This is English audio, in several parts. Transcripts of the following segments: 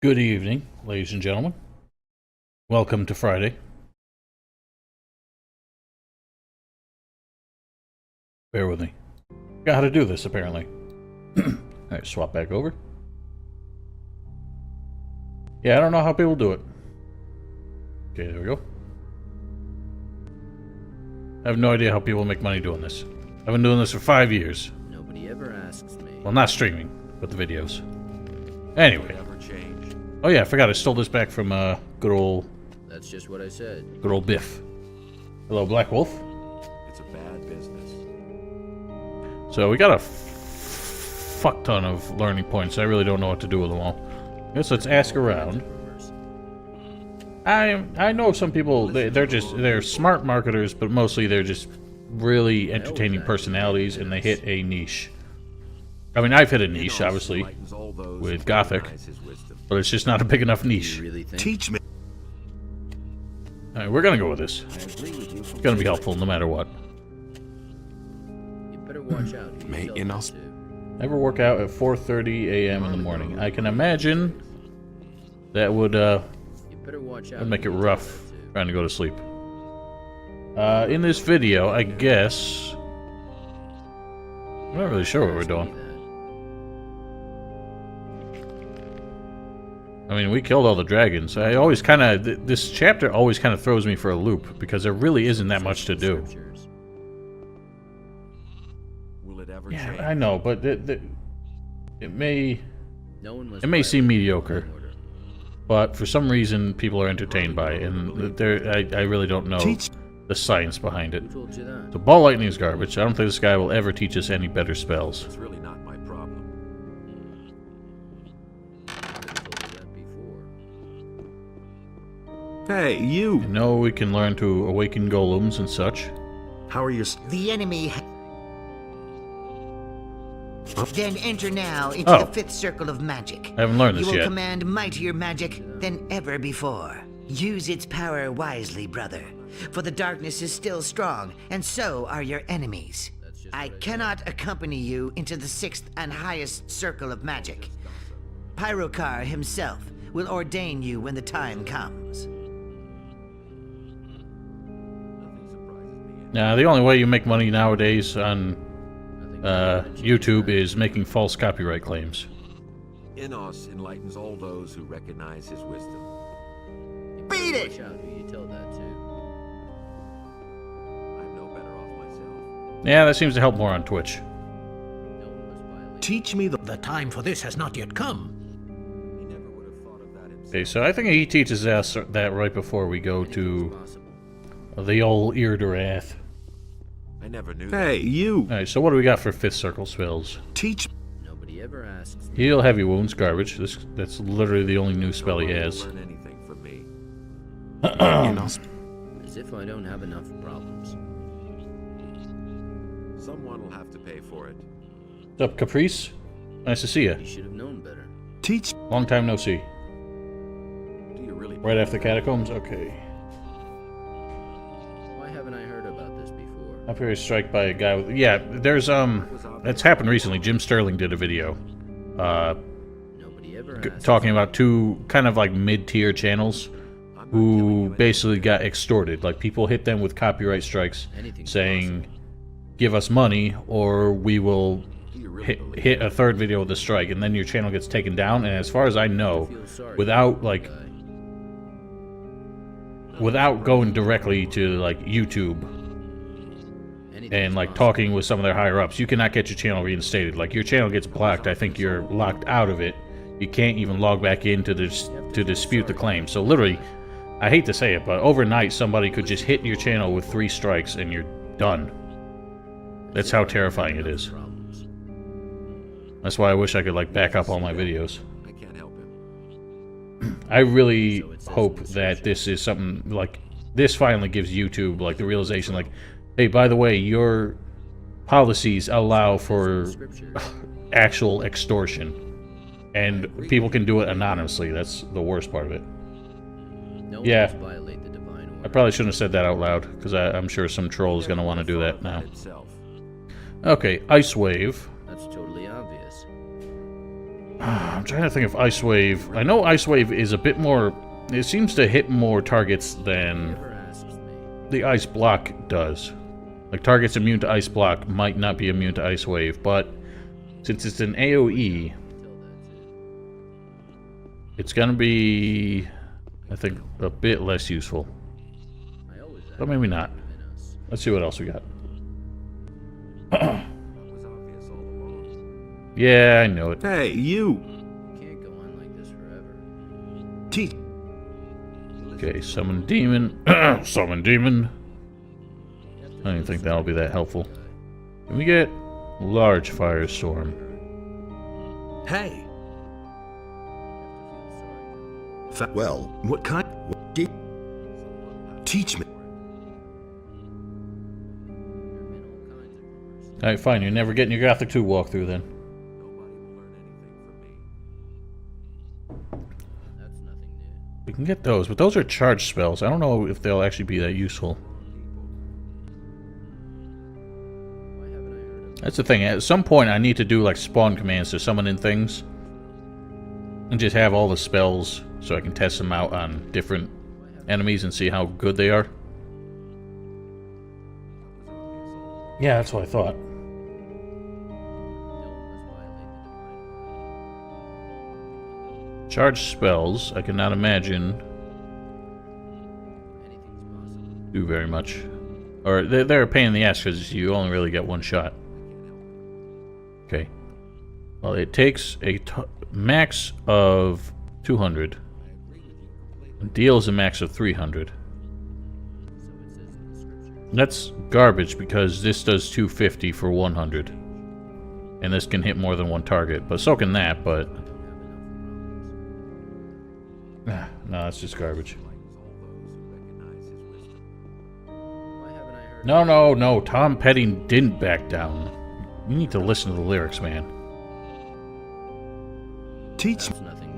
Good evening, ladies and gentlemen. Welcome to Friday. Bear with me. Got how to do this, apparently. Alright, swap back over. Yeah, I don't know how people do it. Okay, there we go. I have no idea how people make money doing this. I've been doing this for 5 years. Nobody ever asks me. Well, not streaming, but the videos. Anyway. Oh yeah, I forgot I stole this back from good old... That's just what I said. Good old Biff. Hello, Black Wolf. It's a bad business. So we got a fuck ton of learning points. I really don't know what to do with them all. I guess let's ask around. I know some people, they're smart marketers, but mostly they're just really entertaining personalities and they hit a niche. I mean, I've hit a niche, obviously, with Gothic, but it's just not a big enough niche. Teach me. Alright, we're gonna go with this. It's gonna be helpful no matter what. You better watch out. Never work out at 4:30 a.m. in the morning. I can imagine that would make it rough trying to go to sleep. In this video, I guess... I'm not really sure what we're doing. I mean, we killed all the dragons. I always kind of... This chapter always kind of throws me for a loop, because there really isn't that much to do. Yeah, I know, but it may seem mediocre, but for some reason people are entertained by it, and I really don't know the science behind it. So ball lightning is garbage. I don't think this guy will ever teach us any better spells. It's really not my problem. Hey, you! I know we can learn to awaken golems and such. How are you? The enemy. Then enter now into the fifth circle of magic. I haven't learned this yet. You will yet. command mightier magic than ever before. Use its power wisely, brother. For the darkness is still strong, and so are your enemies. I cannot accompany you into the sixth and highest circle of magic. Pyrokar himself will ordain you when the time comes. Now, the only way you make money nowadays on YouTube is making false copyright claims. Enos enlightens all those who recognize his wisdom. Beat it! Watch out who you tell that to. I'm no better off myself. Yeah, that seems to help more on Twitch. No one must violate. Teach me the time for this has not yet come. He never would have thought of that himself. Okay, so I think he teaches us that right before we go to the old Ear to Wrath. I never knew. Hey, you! Alright, so what do we got for fifth circle spells? Teach. Nobody ever asks me. Heal heavy wounds, garbage. That's literally the only new spell he has. Learn anything from me. As if I don't have enough problems. Someone will have to pay for it. What's up, Caprice? Nice to see You you. should have known better. Teach. Long time no see. Do you really? Right after catacombs? Okay. Why haven't I heard about this before? Up here is strike by a guy with... Yeah, there's, it's happened recently. Jim Sterling did a video, Nobody ever asks talking about two kind of like mid-tier channels who basically got extorted. Like, people hit them with copyright strikes saying, give us money or we will hit a third video with a strike, and then your channel gets taken down. And as far as I know, without going directly to like YouTube and like talking with some of their higher ups, you cannot get your channel reinstated. Like, your channel gets blocked. I think you're locked out of it. You can't even log back in to dispute the claim. So literally, I hate to say it, but overnight somebody could just hit your channel with 3 strikes and you're done. That's how terrifying it is. That's why I wish I could like back up all my videos. I can't help him. I really hope that this is something like this finally gives YouTube like the realization, like, hey, by the way, your policies allow for actual extortion, and people can do it anonymously. That's the worst part of it. No one Yeah. must violate the divine order. I probably shouldn't have said that out loud, because I'm sure some troll is going to want to do that now. Okay, Ice Wave. That's totally obvious. I'm trying to think of Ice Wave. I know Ice Wave is a bit more... It seems to hit more targets than the Ice Block does. Like, targets immune to Ice Block might not be immune to Ice Wave, but since it's an AoE, it's gonna be, I think, a bit less useful. But maybe not. Let's see what else we got. Yeah, I know it. Hey, you! Can't go on like this forever. Teach. Okay, summon demon. Summon demon. I don't think that'll be that helpful. Can we get large firestorm? Hey! Well, what kind? Teach me. Alright, fine. You're never getting your Gothic 2 walkthrough then. That's nothing new. We can get those, but those are charged spells. I don't know if they'll actually be that useful. Why haven't I heard of That's the thing. At some point, I need to do like spawn commands to summon in things, and just have all the spells so I can test them out on different enemies and see how good they are. Yeah, that's what I thought. no one must violate the divine order? Charged spells, I cannot imagine Anything's possible. do very much. Or they're a pain in the ass because you only really get one shot. Okay. Well, it takes a max of 200. And deals a max of 300. So it says in the scripture. That's garbage because this does 250 for 100. And this can hit more than one target. But so can that, but... No, that's just garbage. Why haven't I heard No. Tom Petty didn't back down. You need to listen to the lyrics, man. Teach me. That's nothing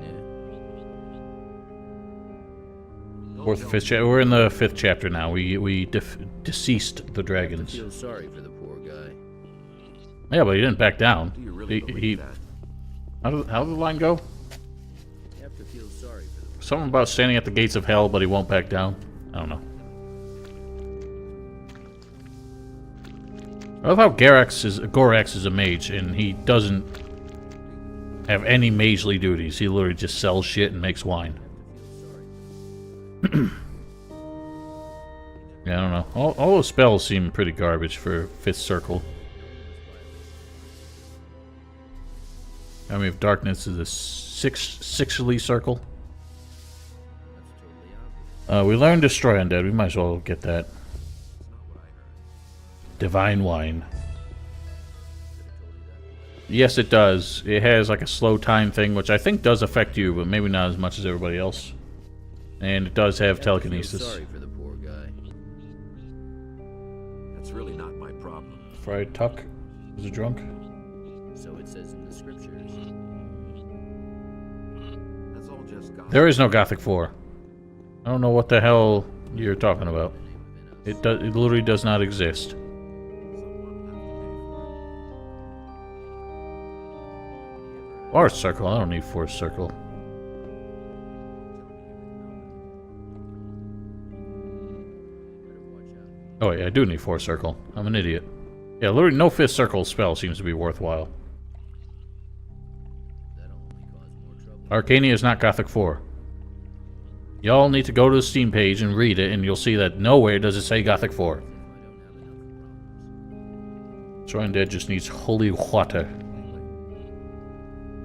new. Fourth, fifth chapter. We're in the 5th chapter now. We deceased the I dragons. feel sorry for the poor guy. Yeah, but he didn't back down. Do you really believe that? How did the line go? You have to feel sorry for the Something about standing at the gates of hell, but he won't back down. I don't know. I love how Gorax is a mage, and he doesn't have any magely duties. He literally just sells shit and makes wine. Yeah, I don't know. All those spells seem pretty garbage for 5th circle. Army of Darkness is a sixthly circle. That's totally obvious. We learned Destroy Undead. We might as well get that. Divine Wine. Yes, it does. It has like a slow time thing, which I think does affect you, but maybe not as much as everybody else. And it does have telekinesis. Sorry for the poor guy. That's really not my problem. Fried Tuck is a drunk. So it says in the scriptures. That's all just gossip. There is no Gothic 4. I don't know what the hell you're talking about. It literally does not exist. Or circle. I don't need force circle. Oh yeah, I do need force circle. I'm an idiot. Yeah, literally no 5th circle spell seems to be worthwhile. That'll only cause more trouble. Arcania is not Gothic 4. Y'all need to go to the Steam page and read it, and you'll see that nowhere does it say Gothic 4. Destroy Undead just needs holy water.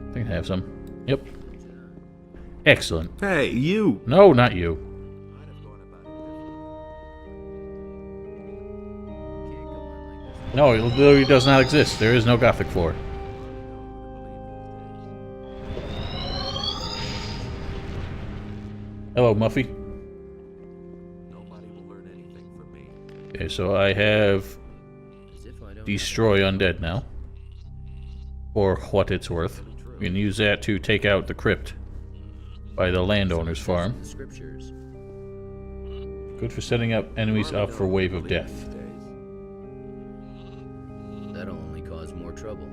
I think I have some. Yep. Excellent. Hey, you! No, not you. Can't go on like this. No, it literally does not exist. There is no Gothic 4. Hello, Muffy. Nobody will learn anything from me. Okay, so I have As if I don't Destroy Undead now. For what it's worth. We can use that to take out the crypt by the landowner's farm. the scriptures. Good for setting up enemies up for Wave of Death. That'll only cause more trouble.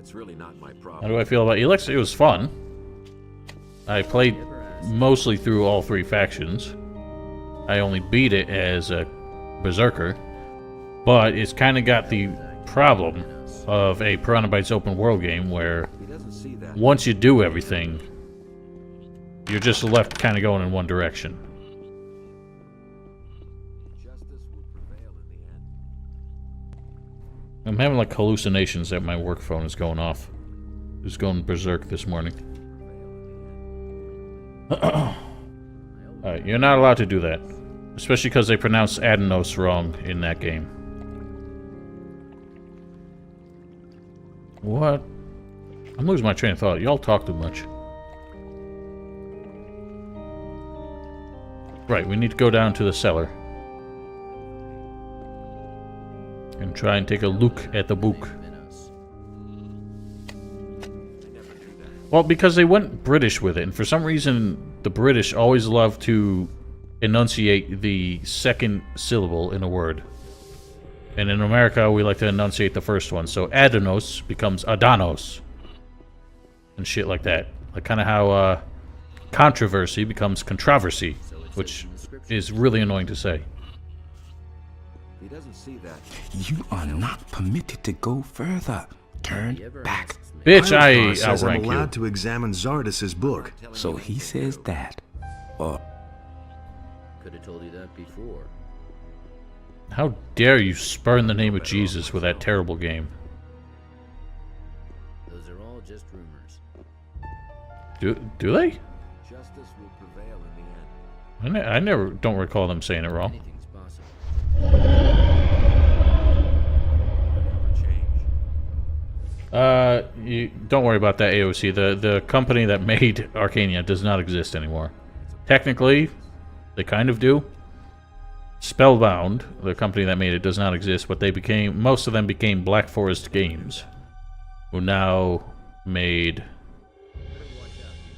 It's really not my How problem. do I feel about Elix? It was fun. I played mostly through all 3 factions. I only beat it as a berserker, but it's kind of got the problem of a Piranha Bytes open world game where He doesn't see that. once you do everything, you're just left kind of going in one direction. Justice will prevail in the end. I'm having like hallucinations that my work phone is going off. It was going berserk this morning. Alright, you're not allowed to do that. Especially because they pronounce Adenos wrong in that game. What? I'm losing my train of thought. Y'all talk too much. Right, we need to go down to the cellar. And try and take a look at the book. Well, because they went British with it, and for some reason, the British always love to enunciate the second syllable in a word. And in America, we like to enunciate the first one. So Adenos becomes Adanos. And shit like that. Like kind of how controversy becomes controversy, which is really annoying to say. He doesn't see that. You are not permitted to go further. Turn back. Bitch, I Ilfar says I'm outrank allowed you. to examine Zardas's book. So he says that. Or Could have told you that before. How dare you spurn the name of Jesus with that terrible game? Those are all just rumors. Do they? Justice will prevail in the end. I never don't recall them saying it wrong. Anything's possible. Never change. You don't worry about that, AOC. The company that made Arcania does not exist anymore. Technically, they kind of do. Spellbound, the company that made it, does not exist, but most of them became Black Forest Games, who now made,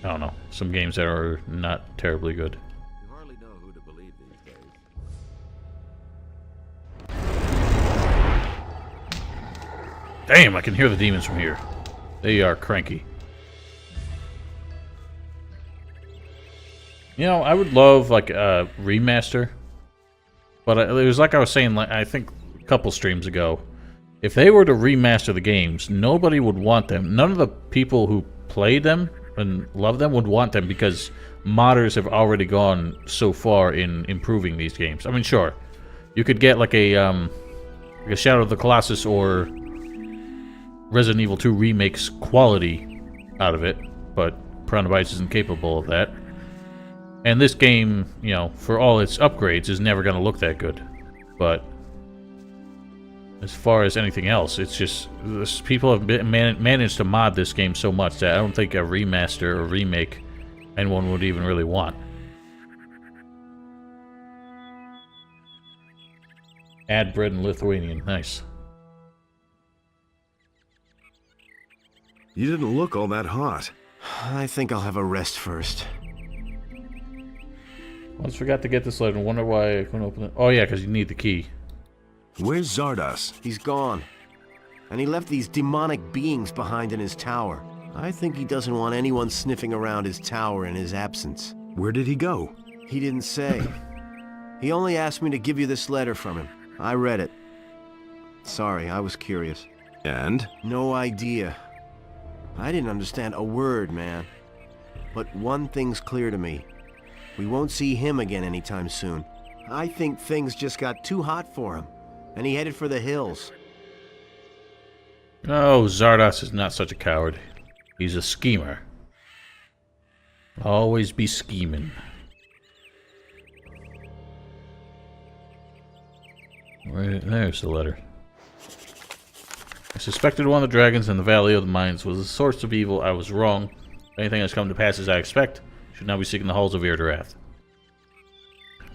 I don't know, some games that are not terribly good. You hardly know who to believe these days. Damn, I can hear the demons from here. They are cranky. You know, I would love like a remaster, but it was like I was saying, like, I think a couple streams ago. If they were to remaster the games, nobody would want them. None of the people who played them and love them would want them because modders have already gone so far in improving these games. I mean, sure, you could get like a Shadow of the Colossus or Resident Evil 2 Remake's quality out of it, but Piranha Bytes isn't capable of that. And this game, you know, for all its upgrades, is never going to look that good. But as far as anything else, it's just people have managed to mod this game so much that I don't think a remaster or remake anyone would even really want. Add bread in Lithuanian, nice. You didn't look all that hot. I think I'll have a rest first. Almost forgot to get this letter. Wonder why I couldn't open it. Oh yeah, because you need the key. Where's Zardas? He's gone. And he left these demonic beings behind in his tower. I think he doesn't want anyone sniffing around his tower in his absence. Where did he go? He didn't say. He only asked me to give you this letter from him. I read it. Sorry, I was curious. And? No idea. I didn't understand a word, man. But one thing's clear to me. We won't see him again anytime soon. I think things just got too hot for him, and he headed for the hills. Oh, Zardas is not such a coward. He's a schemer. Always be scheming. There's the letter. I suspected one of the dragons in the Valley of the Mines was the source of evil. I was wrong. Anything has come to pass as I expect. Should now be seeking the halls of Irdarath.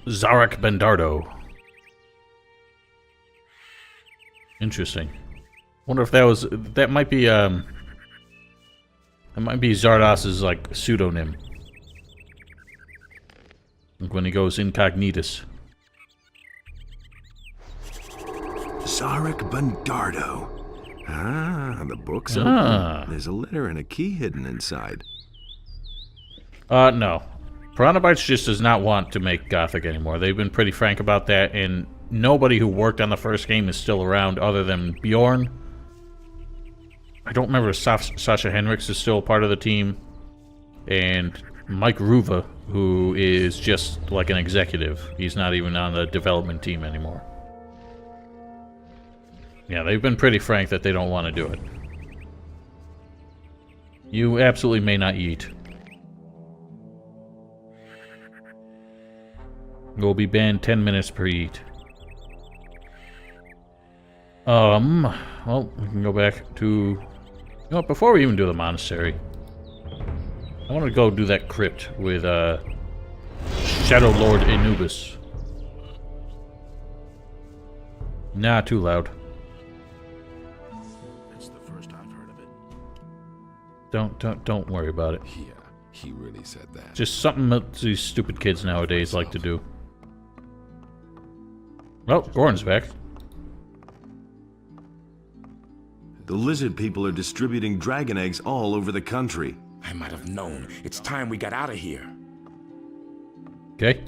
Zarek Bendardo. Interesting. Wonder if that might be Zardas's like pseudonym. Like when he goes incognitus. Zarek Bendardo. Ah, the book's Ah. open. There's a letter and a key hidden inside. No. Piranha Bytes just does not want to make Gothic anymore. They've been pretty frank about that, and nobody who worked on the first game is still around other than Bjorn. I don't remember if Sasha Henricks is still a part of the team, and Mike Ruva, who is just like an executive. He's not even on the development team anymore. Yeah, they've been pretty frank that they don't want to do it. You absolutely may not eat. You'll be banned 10 minutes per eat. Well, we can go back to... You know what, before we even do the monastery, I want to go do that crypt with, Shadow Lord Anubis. Nah, too loud. That's the first I've heard of it. Don't worry about it. Yeah, he really said that. Just something that these stupid kids nowadays like to do. Oh, Goran's back. The lizard people are distributing dragon eggs all over the country. I might have known. It's time we got out of here. Okay.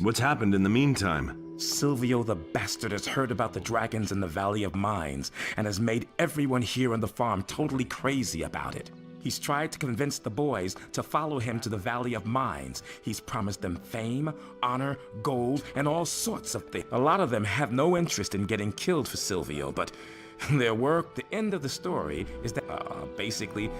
What's happened in the meantime? Silvio the bastard has heard about the dragons in the Valley of Mines and has made everyone here on the farm totally crazy about it. He's tried to convince the boys to follow him to the Valley of Mines. He's promised them fame, honor, gold, and all sorts of things. A lot of them have no interest in getting killed for Silvio, but their work, the end of the story, is that, basically,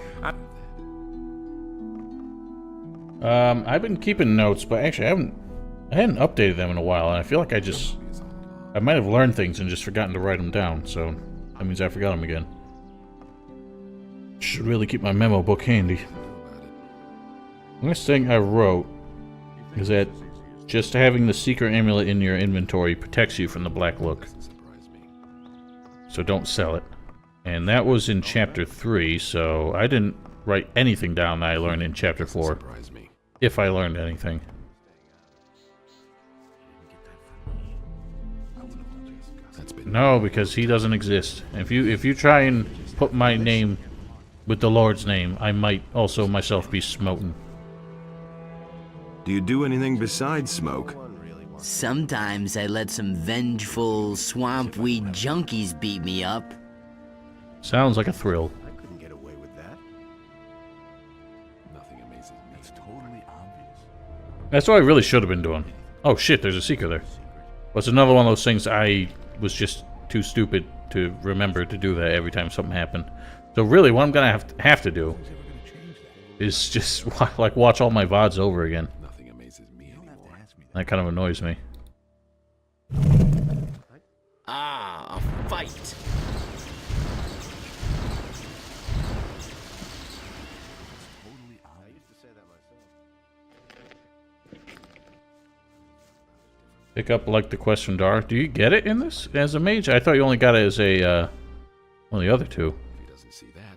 I've been keeping notes, but actually I hadn't updated them in a while, and I feel like I might have learned things and just forgotten to write them down, so that means I forgot them again. Should really keep my memo book handy. The next thing I wrote is that just having the secret amulet in your inventory protects you from the black look. So don't sell it. And that was in chapter 3, so I didn't write anything down that I learned in chapter 4. If I learned anything. No, because he doesn't exist. If you try and put my name with the Lord's name, I might also myself be smoten. Do you do anything besides smoke? Sometimes I let some vengeful swampweed junkies beat me up. Sounds like a thrill. I couldn't get away with that. Nothing amazes me. It's totally obvious. That's what I really should have been doing. Oh shit, there's a secret there. Well, it's another one of those things I was just too stupid to remember to do that every time something happened. So really, what I'm gonna have to do is just like watch all my VODs over again. Nothing amazes me anymore. That kind of annoys me. Ah, a fight. Pick up like the quest from Dar. Do you get it in this as a mage? I thought you only got it as a one of the other two.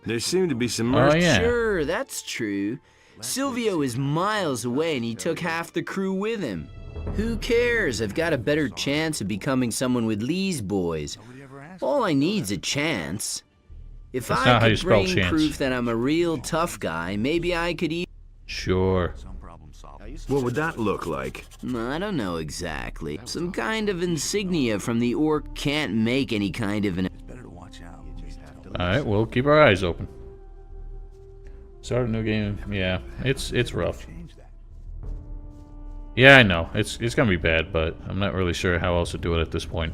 There seem to be some Oh mercy. yeah. Sure, that's true. Silvio is miles away and he took half the crew with him. Who cares? I've got a better chance of becoming someone with Lee's boys. All I need's a chance. If That's not how I you could spell bring chance. proof that I'm a real tough guy, maybe I could Sure. What would that look like? I don't know exactly. Some kind of insignia from the orc can't make any kind of an... Alright, we'll keep our eyes open. Start a new game. Yeah, it's rough. Yeah, I know. It's gonna be bad, but I'm not really sure how else to do it at this point.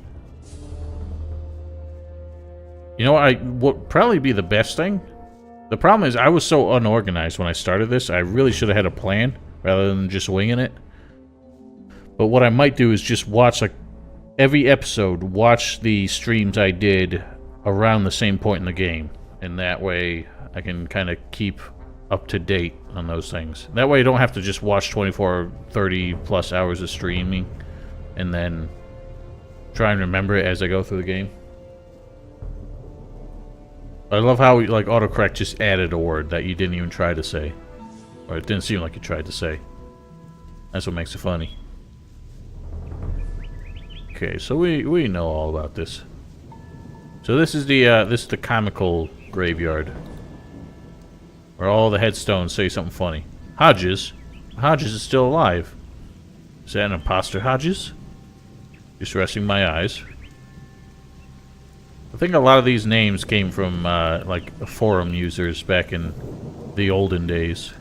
You know what would probably be the best thing? The problem is I was so unorganized when I started this, I really should have had a plan rather than just winging it. But what I might do is just watch like every episode, watch the streams I did around the same point in the game, and that way I can kind of keep up to date on those things. That way I don't have to just watch 24 30 plus hours of streaming and then try and remember it as I go through the game. I love how like autocorrect just added a word that you didn't even try to say, or it didn't seem like you tried to say. That's what makes it funny. Okay, so we know all about this. So this is the comical graveyard, where all the headstones say something funny. Hodges? Hodges is still alive. Is that an imposter, Hodges? Just resting my eyes. I think a lot of these names came from, like, forum users back in the olden days.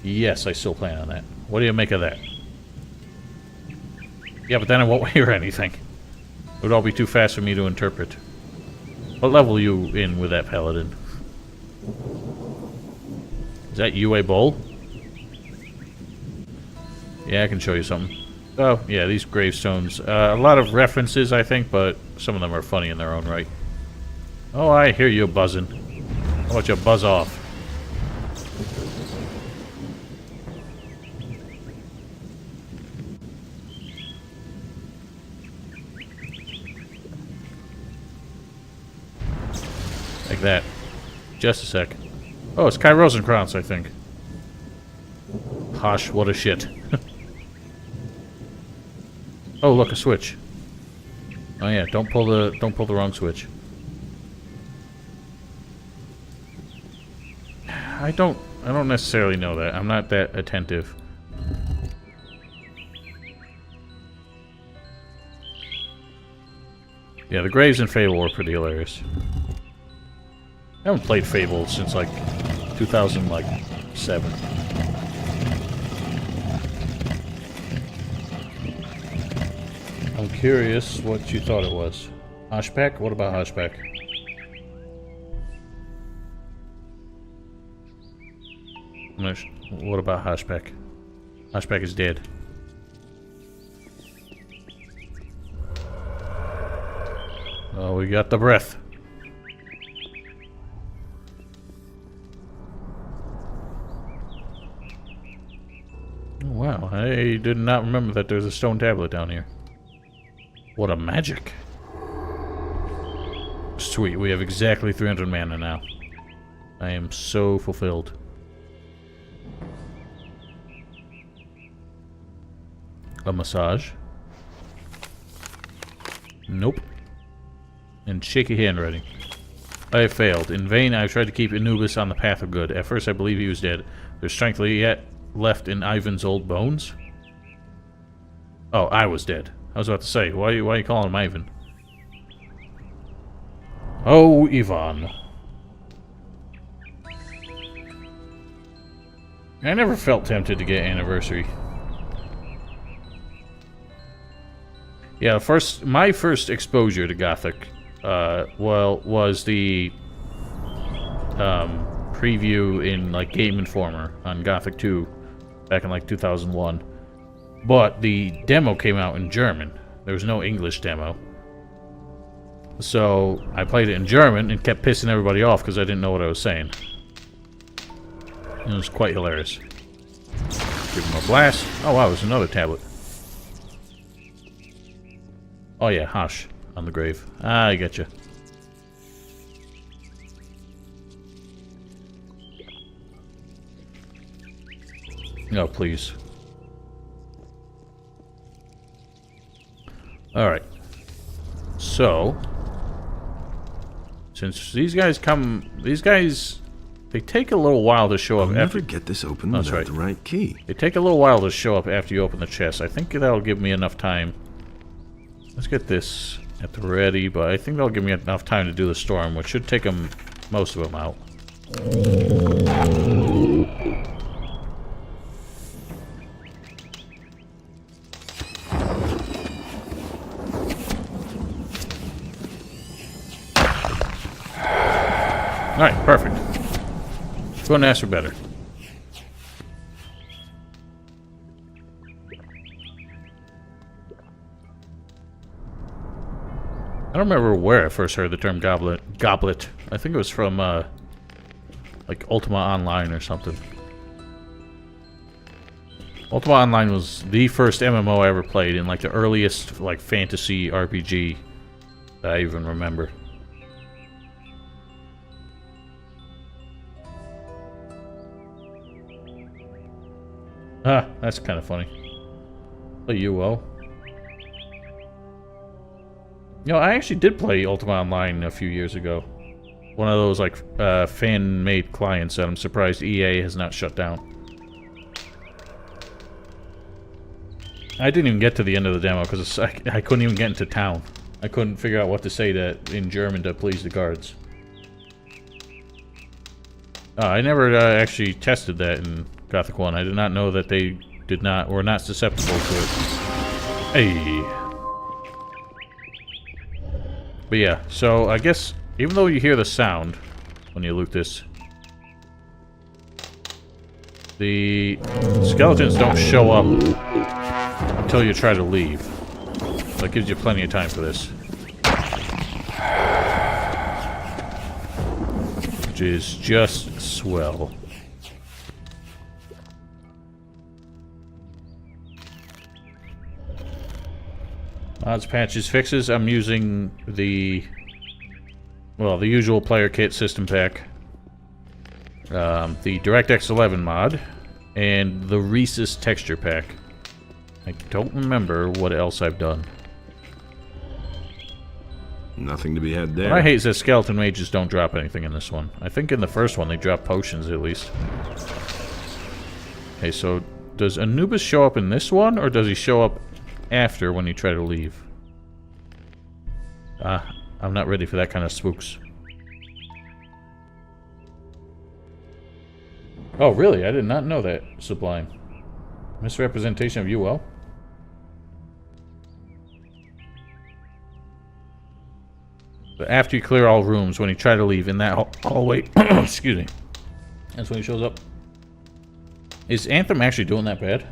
Yes, I still plan on that. What do you make of that? Yeah, but then I won't hear anything. It would all be too fast for me to interpret. What level are you in with that paladin? Is that you a bowl? Yeah, I can show you something. Oh, yeah, these gravestones. A lot of references, I think, but some of them are funny in their own right. Oh, I hear you buzzing. How about you buzz off? Like that. Just a sec. Oh, it's Kai Rosenkrantz, I think. Gosh, what a shit. Oh, look, a switch. Oh yeah, don't pull the wrong switch. I don't necessarily know that. I'm not that attentive. Yeah, the graves in Fable were pretty hilarious. I haven't played Fable since like 2007. I'm curious what you thought it was. Hoshback? What about Hoshback? What about Hoshback? Hoshback is dead. Oh, we got the breath. Oh, wow, I did not remember that there's a stone tablet down here. What a magic. Sweet, we have exactly 300 mana now. I am so fulfilled. A massage. Nope. And shaky handwriting. I have failed. In vain I have tried to keep Anubis on the path of good. At first I believe he was dead. There's strength yet left in Ivan's old bones? Oh, I was dead. I was about to say, why are you calling him Ivan? Oh, Ivan. I never felt tempted to get Anniversary. Yeah, my first exposure to Gothic, was the preview in like Game Informer on Gothic 2 back in like 2001. But the demo came out in German. There was no English demo. So I played it in German and kept pissing everybody off because I didn't know what I was saying. It was quite hilarious. Give him a blast. Oh wow, there's another tablet. Oh yeah, Hosh on the grave. Ah, I get you. No, please. Alright. So, since these guys, they take a little while to show up. I'll never get this open without the right key. They take a little while to show up after you open the chest. I think that'll give me enough time. Let's get this at the ready, but I think that'll give me enough time to do the storm, which should take them, most of them out. Alright, perfect. Couldn't ask for better. I don't remember where I first heard the term goblet. I think it was from, like, Ultima Online or something. Ultima Online was the first MMO I ever played, and, like, the earliest, like, fantasy RPG that I even remember. Ah, that's kind of funny. Oh, you will. You know, I actually did play Ultima Online a few years ago. One of those, like, fan-made clients that I'm surprised EA has not shut down. I didn't even get to the end of the demo because I couldn't even get into town. I couldn't figure out what to say in German to please the guards. I never actually tested that in Gothic 1. I did not know that they were not susceptible to it. Hey. But yeah, so I guess even though you hear the sound when you loot this, the skeletons don't show up until you try to leave. So it gives you plenty of time for this. Which is just swell. Mods, patches, fixes. I'm using the usual player kit system pack. The DirectX 11 mod. And the Rhesus texture pack. I don't remember what else I've done. Nothing to be had there. What I hate is that skeleton mages don't drop anything in this one. I think in the first one they drop potions at least. Okay, so does Anubis show up in this one, or does he show up after when you try to leave? I'm not ready for that kind of spooks. Oh, really? I did not know that, Sublime. Misrepresentation of UL? But after you clear all rooms, when you try to leave in that hallway... excuse me. That's when he shows up. Is Anthem actually doing that bad?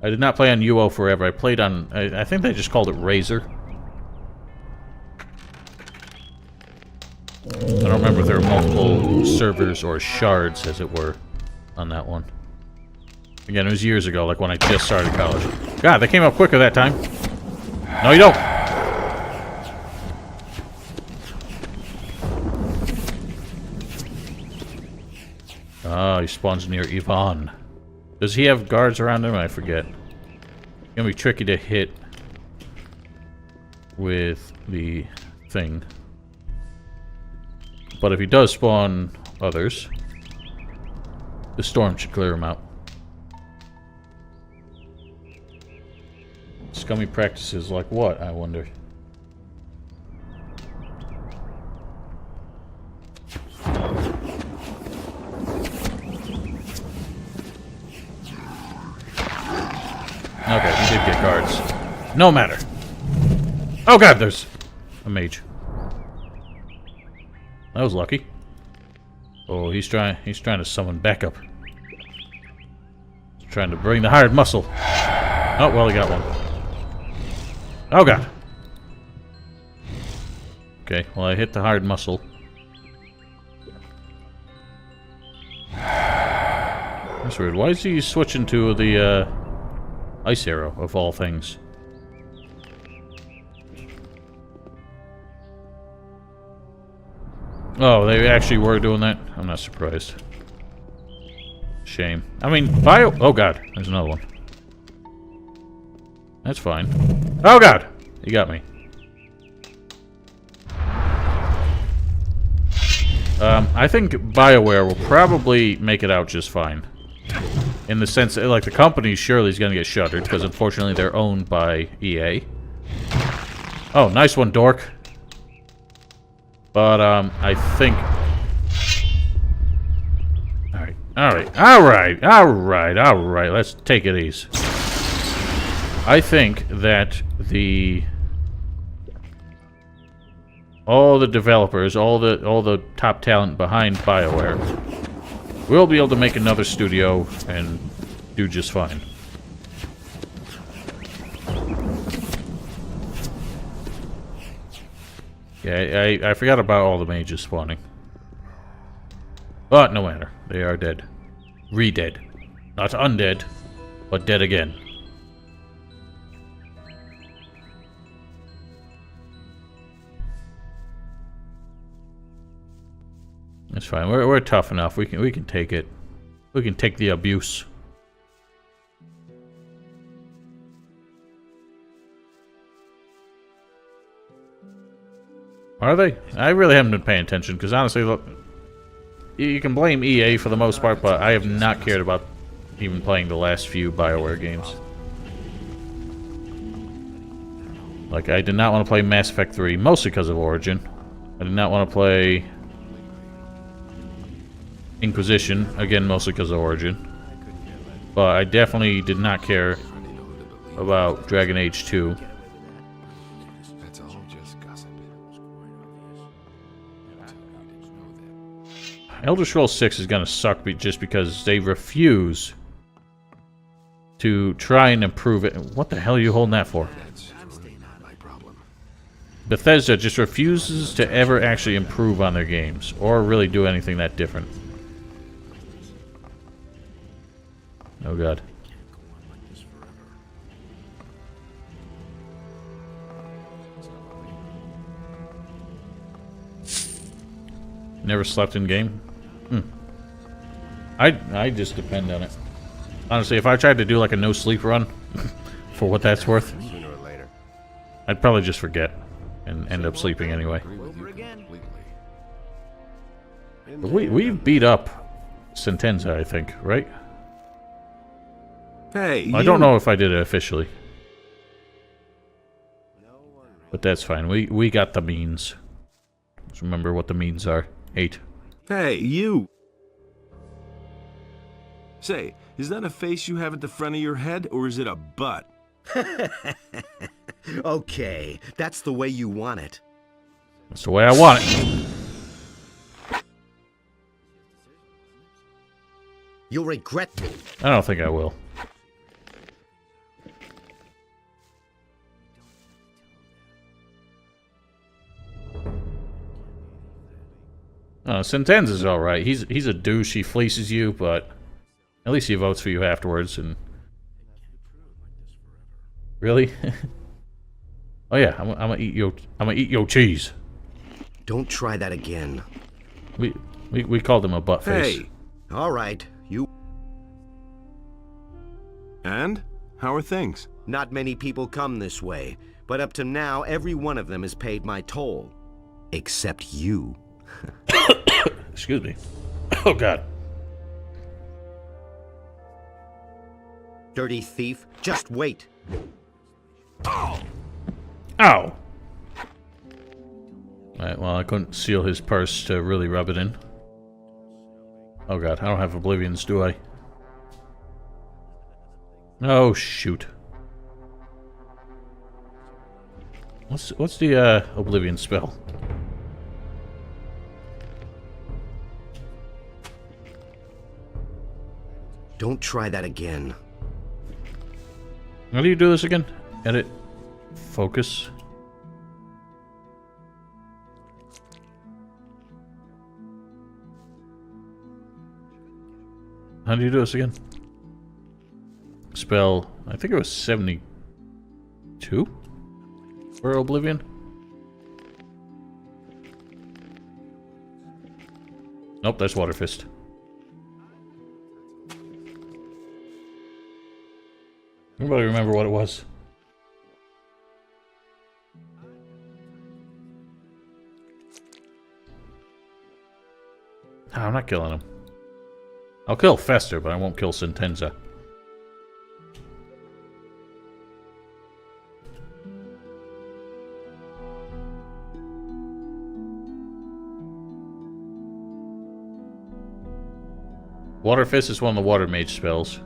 I did not play on UO forever. I played on... I think they just called it Razor. I don't remember if there were multiple servers or shards, as it were, on that one. Again, it was years ago, like when I just started college. God, they came up quicker that time. No, you don't! Oh, he spawns near Yvonne. Does he have guards around him? I forget. It's gonna be tricky to hit with the thing. But if he does spawn others, the storm should clear him out. Scummy practices like what, I wonder? Okay, he did get guards. No matter. Oh god, there's a mage. That was lucky. Oh, he's trying to summon backup. He's trying to bring the hired muscle. Oh, well, he got one. Oh god. Okay, well, I hit the hired muscle. That's weird. Why is he switching to the ice arrow, of all things? Oh, they actually were doing that? I'm not surprised. Shame. I mean, oh god, there's another one. That's fine. Oh god! He got me. I think BioWare will probably make it out just fine. In the sense that, like, the company surely is gonna get shuttered, because unfortunately they're owned by EA. Oh, nice one, dork. But, I think... Alright, let's take it easy. I think that all the developers, all the top talent behind BioWare will be able to make another studio and do just fine. Yeah, I forgot about all the mages spawning. But no matter. They are dead. Re-dead. Not undead, but dead again. That's fine. We're tough enough. We can take it. We can take the abuse. Are they? I really haven't been paying attention, because honestly, look, you can blame EA for the most part, but I have not cared about even playing the last few BioWare games. Like, I did not want to play Mass Effect 3, mostly because of Origin. I did not want to play Inquisition, again, mostly because of Origin. But I definitely did not care about Dragon Age 2. Elder Scrolls 6 is gonna suck just because they refuse to try and improve it. What the hell are you holding that for? Bethesda just refuses to ever actually improve on their games or really do anything that different. Oh god. Never slept in game? I just depend on it. Honestly, if I tried to do like a no sleep run, for what that's worth, I'd probably just forget and end up sleeping anyway. But we beat up Sentenza, I think, right? Hey, I don't know if I did it officially. But that's fine. We got the means. Just remember what the means are. 8. Hey, you! Say, is that a face you have at the front of your head, or is it a butt? Okay, that's the way you want it. That's the way I want it. You'll regret me. I don't think I will. Sentenza's alright. He's a douche. He fleeces you, but at least he votes for you afterwards. And really, oh yeah, I'm gonna eat your cheese. Don't try that again. We called him a butt face. Hey! All right, you... And? How are things? Not many people come this way, but up to now, every one of them has paid my toll. Except you. Excuse me. Oh god. Dirty thief, just wait. Ow! Alright, well, I couldn't seal his purse to really rub it in. Oh god, I don't have Oblivions, do I? Oh, shoot. What's the, Oblivion spell? Don't try that again. How do you do this again? Edit. Focus. How do you do this again? Spell, I think it was 72 for Oblivion. Nope, that's Water Fist. Anybody remember what it was? No, I'm not killing him. I'll kill Fester, but I won't kill Sentenza. Water Fist is one of the Water Mage spells.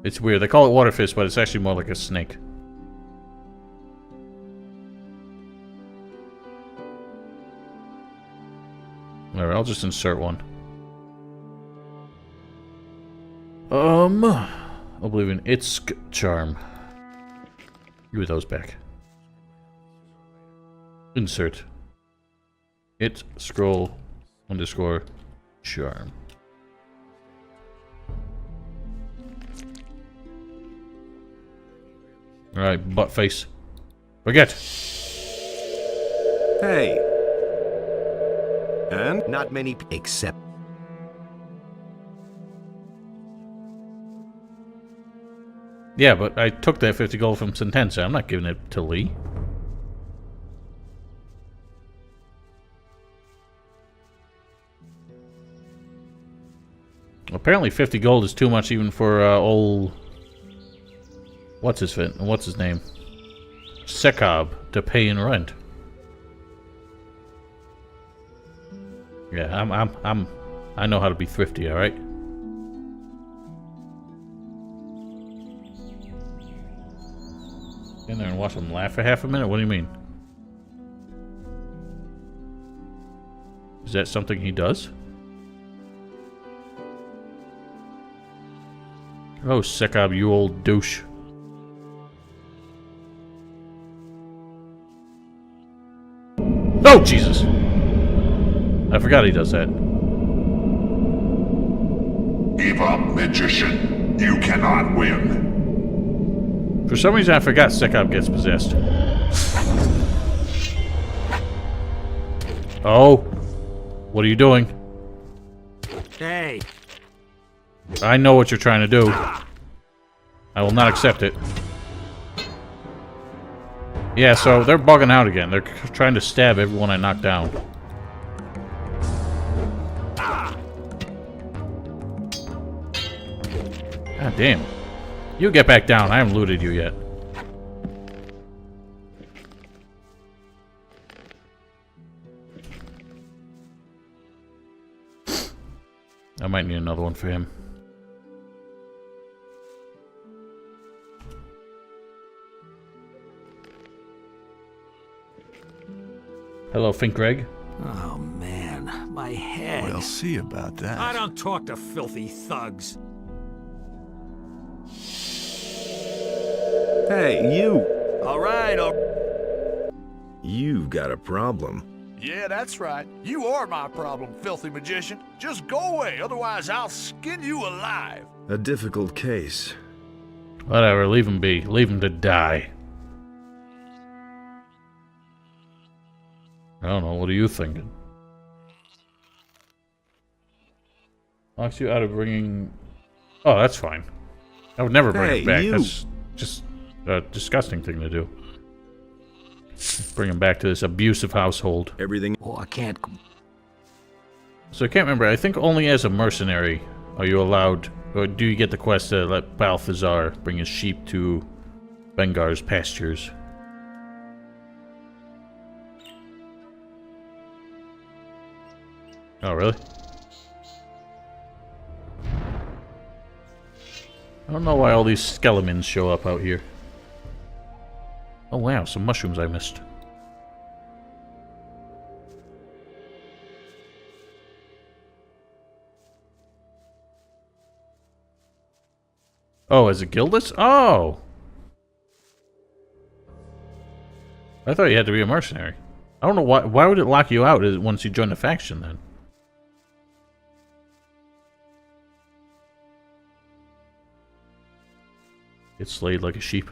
It's weird. They call it Water Fist, but it's actually more like a snake. Alright, I'll just insert one. Oblivion. It's charm. Give me those back. Insert. It scroll underscore charm. Alright, butt face. Forget. Hey! And? Not many except... Yeah, but I took that 50 gold from Sentenza. I'm not giving it to Lee. Apparently 50 gold is too much even for old... What's his name? Sekob to pay in rent. Yeah, I know how to be thrifty, alright? In there and watch him laugh for half a minute? What do you mean? Is that something he does? Oh, Sekob, you old douche. Oh, Jesus! I forgot he does that. Give up, magician. You cannot win. For some reason, I forgot Sekob gets possessed. Oh. What are you doing? Hey. I know what you're trying to do. I will not accept it. Yeah, so they're bugging out again. They're trying to stab everyone I knock down. God damn. You get back down. I haven't looted you yet. I might need another one for him. Hello, Fink Greg. Oh, man. My head. We'll see about that. I don't talk to filthy thugs. Hey, you! Alright, You've got a problem. Yeah, that's right. You are my problem, filthy magician. Just go away, otherwise I'll skin you alive. A difficult case. Whatever, leave him be. Leave him to die. I don't know, what are you thinking? Locks you out of bringing... Oh, that's fine. I would never bring him back. You. That's just a disgusting thing to do. Bring him back to this abusive household. Everything. Oh, I can't... So I can't remember. I think only as a mercenary are you allowed... Or do you get the quest to let Balthazar bring his sheep to Bengar's pastures? Oh, really? I don't know why all these skeletons show up out here. Oh wow, some mushrooms I missed. Oh, as a guildess? Oh! I thought you had to be a mercenary. I don't know why would it lock you out once you join a faction then? Get slayed like a sheep.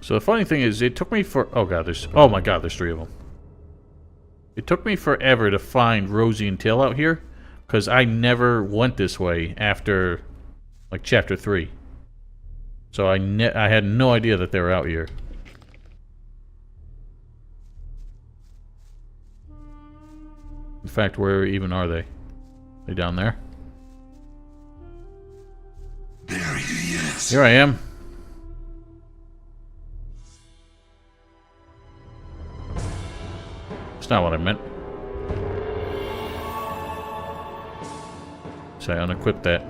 So the funny thing is, it took me for... Oh god, oh my god, there's 3 of them. It took me forever to find Rosie and Till out here, because I never went this way after, like, Chapter 3. So I had no idea that they were out here. In fact, where even are they? They down there? There he is. Here I am. That's not what I meant. So I unequip that.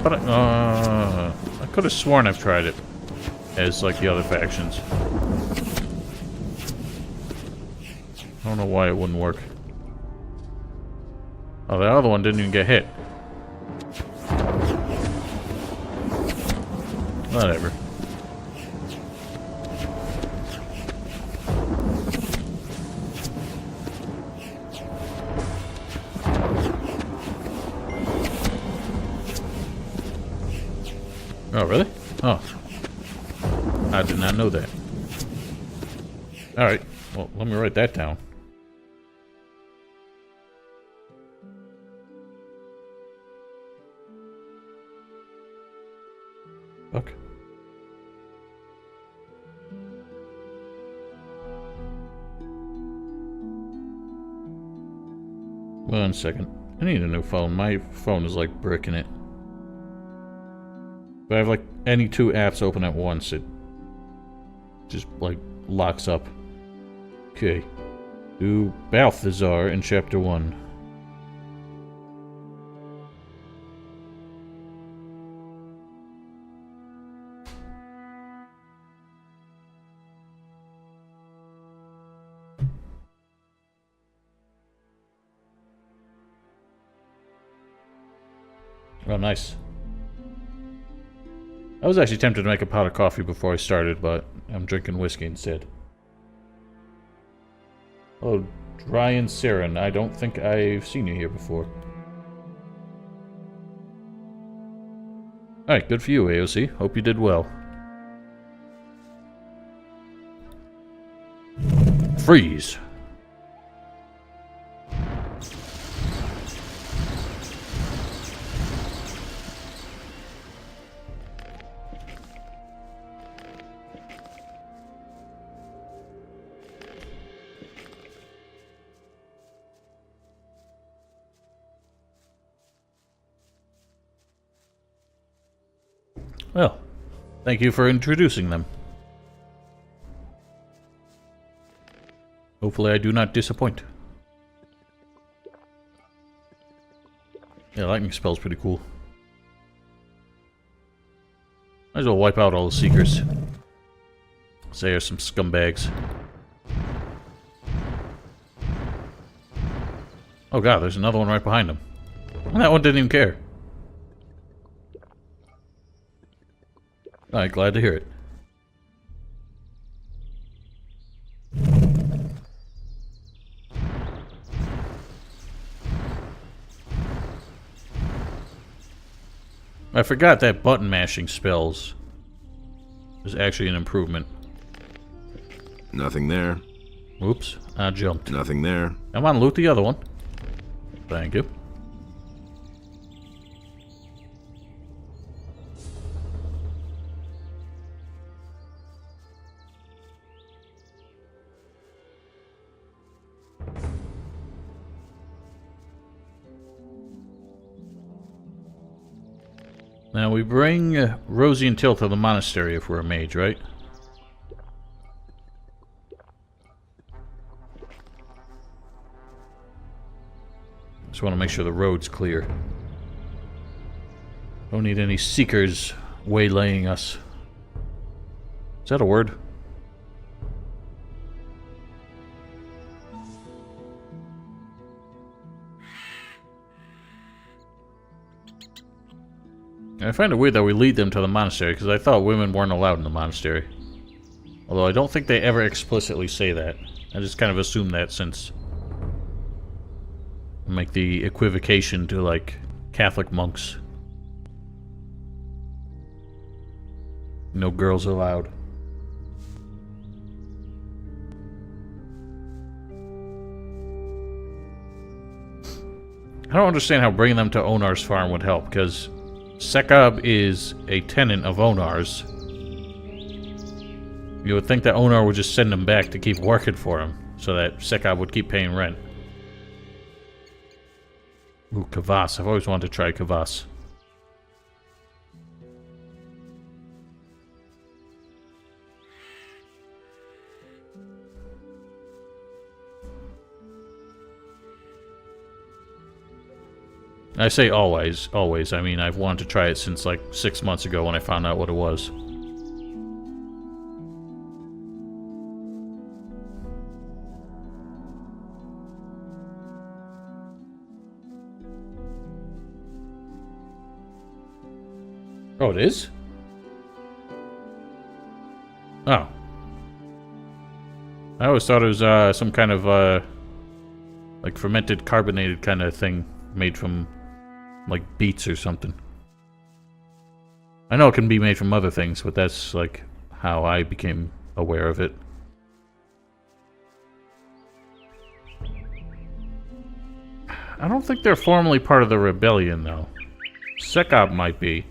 But I could have sworn I've tried it as like the other factions. I don't know why it wouldn't work. Oh, the other one didn't even get hit. Whatever. Oh, really? Oh. I did not know that. Alright. Well, let me write that down. fuck? One second. I need a new phone. My phone is like bricking it. If I have like any two apps open at once, it just like locks up. Okay. Do Balthazar in chapter 1. Oh, nice. I was actually tempted to make a pot of coffee before I started, but I'm drinking whiskey instead. Oh, Ryan Saren. I don't think I've seen you here before. Alright, good for you, AOC. Hope you did well. Freeze! Well, thank you for introducing them. Hopefully I do not disappoint. Yeah, lightning spell's pretty cool. Might as well wipe out all the seekers. Say there's some scumbags. Oh god, there's another one right behind them. And that one didn't even care. Alright, glad to hear it. I forgot that button mashing spells is actually an improvement. Nothing there. Oops, I jumped. Nothing there. Come on, loot the other one. Thank you. Now we bring Rosie and Till to the monastery if we're a mage, right? Just want to make sure the road's clear. Don't need any seekers waylaying us. Is that a word? I find it weird that we lead them to the monastery, because I thought women weren't allowed in the monastery. Although I don't think they ever explicitly say that. I just kind of assume that since... make the equivocation to, like, Catholic monks. No girls allowed. I don't understand how bringing them to Onar's farm would help, because Sekab is a tenant of Onar's. You would think that Onar would just send him back to keep working for him, so that Sekab would keep paying rent. Ooh, kvass. I've always wanted to try kvass. I say always. I mean, I've wanted to try it since like 6 months ago when I found out what it was. Oh, it is? Oh. I always thought it was some kind of like fermented carbonated kind of thing made from like beets or something. I know it can be made from other things, but that's like how I became aware of it. I don't think they're formally part of the rebellion though. Sekab might be.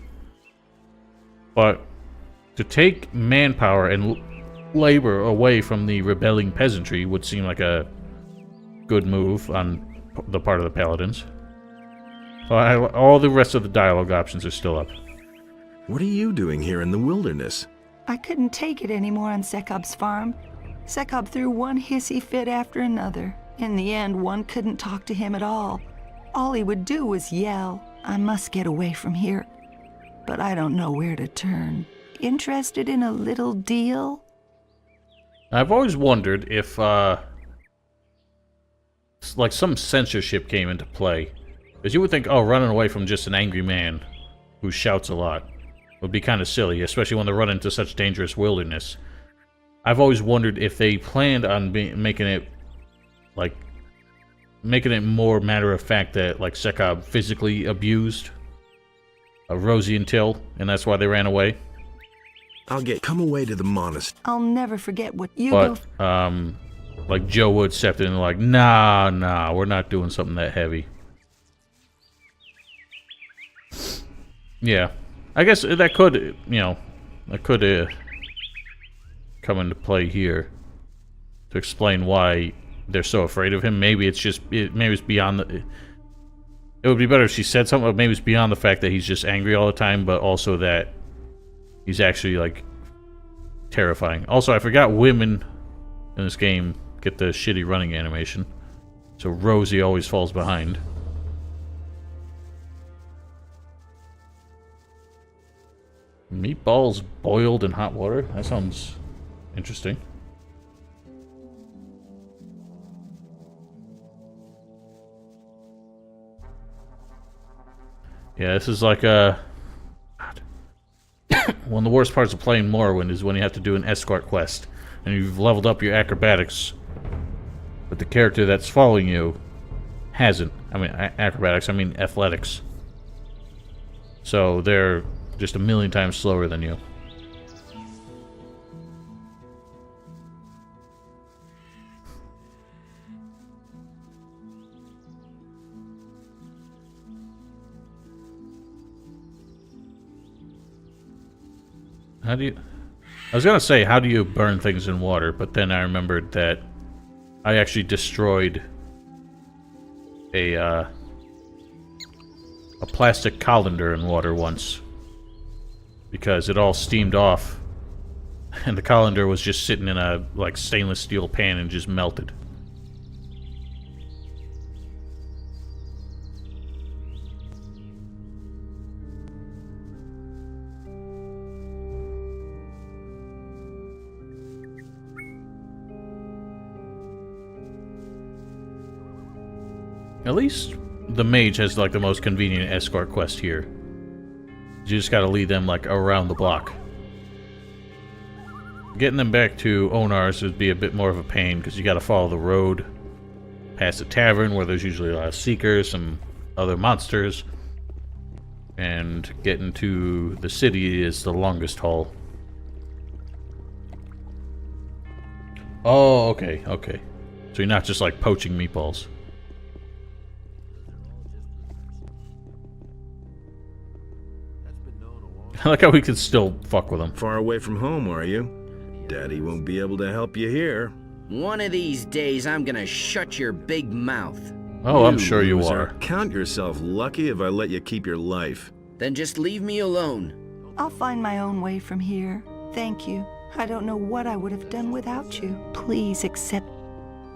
But To take manpower and labor away from the rebelling peasantry would seem like a good move on the part of the paladins. All the rest of the dialogue options are still up. What are you doing here in the wilderness? I couldn't take it anymore on Sekob's farm. Sekob threw one hissy fit after another. In the end, one couldn't talk to him at all. All he would do was yell. I must get away from here. But I don't know where to turn. Interested in a little deal? I've always wondered if, like, some censorship came into play. Because you would think, oh, running away from just an angry man who shouts a lot would be kind of silly, especially when they run into such dangerous wilderness. I've always wondered if they planned on making it more matter of fact that, like, Sekob physically abused Rosie and Till, and that's why they ran away. Come away to the monastery. I'll never forget what you But, like, Joe Wood stepped in and like, nah, we're not doing something that heavy. Yeah. I guess that could, come into play here to explain why they're so afraid of him. Maybe it's just, maybe it's beyond the... It would be better if she said something, but maybe it's beyond the fact that he's just angry all the time, but also that he's actually, like, terrifying. Also, I forgot women in this game get the shitty running animation, so Rosie always falls behind. Meatballs boiled in hot water? That sounds interesting. Yeah, this is like a... One of the worst parts of playing Morrowind is when you have to do an escort quest, and you've leveled up your acrobatics, but the character that's following you hasn't. I mean, acrobatics, I mean athletics. So they're just a million times slower than you. How do you... I was gonna say, how do you burn things in water? But then I remembered that I actually destroyed a plastic colander in water once. Because it all steamed off. And the colander was just sitting in a, like, stainless steel pan and just melted. At least the mage has, like, the most convenient escort quest here. You just gotta lead them, like, around the block. Getting them back to Onar's would be a bit more of a pain, because you gotta follow the road past the tavern, where there's usually a lot of seekers, some other monsters. And getting to the city is the longest haul. Oh, okay. So you're not just, like, poaching meatballs. I like how we could still fuck with them. Far away from home, are you? Daddy won't be able to help you here. One of these days, I'm gonna shut your big mouth. Oh, I'm sure you are. Count yourself lucky if I let you keep your life. Then just leave me alone. I'll find my own way from here. Thank you. I don't know what I would have done without you. Please accept...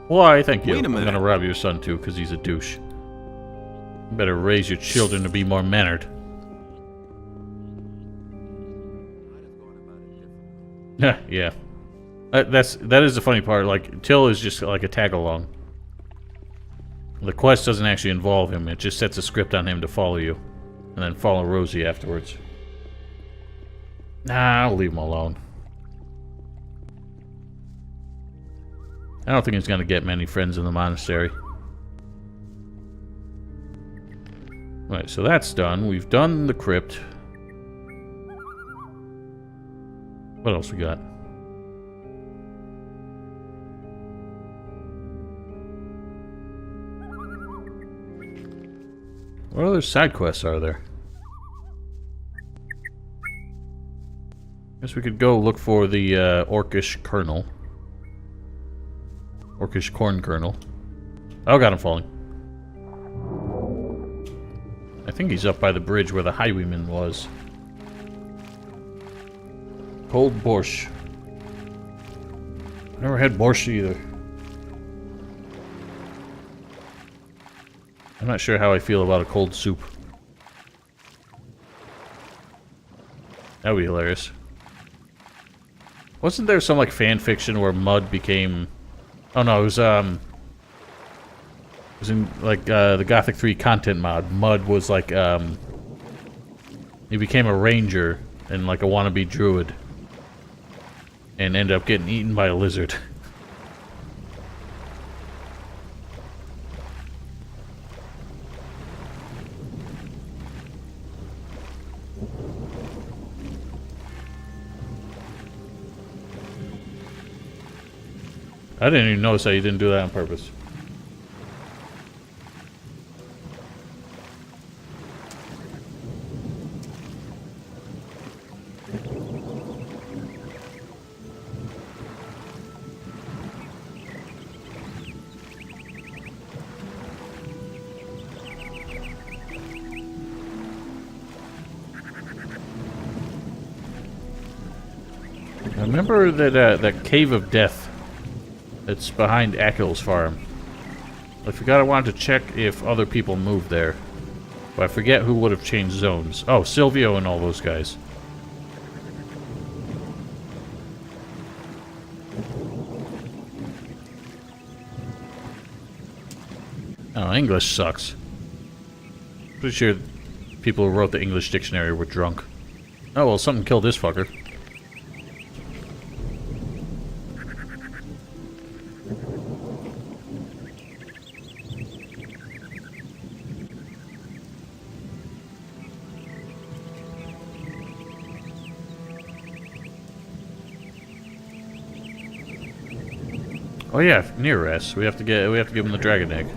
Why, thank you. Wait a minute. I'm gonna rob your son, too, because he's a douche. You better raise your children to be more mannered. Yeah. That is the funny part. Like, Till is just like a tag-along. The quest doesn't actually involve him. It just sets a script on him to follow you. And then follow Rosie afterwards. Nah, I'll leave him alone. I don't think he's gonna get many friends in the monastery. Right, so that's done. We've done the crypt. What else we got? What other side quests are there? Guess we could go look for the orcish kernel. Orcish corn kernel. Oh god, I'm falling. I think he's up by the bridge where the highwayman was. Cold borscht. Never had borscht either. I'm not sure how I feel about a cold soup. That would be hilarious. Wasn't there some like fan fiction where mud became... Oh no, it was in like the Gothic 3 content mod. Mud was like he became a ranger and like a wannabe druid and ended up getting eaten by a lizard. I didn't even notice that you didn't do that on purpose. I remember that that Cave of Death. It's behind Akhil's farm. I forgot I wanted to check if other people moved there. But I forget who would have changed zones. Oh, Silvio and all those guys. Oh, English sucks. Pretty sure people who wrote the English dictionary were drunk. Oh, well, something killed this fucker. Oh yeah, Nearest. We have to give him the dragon egg.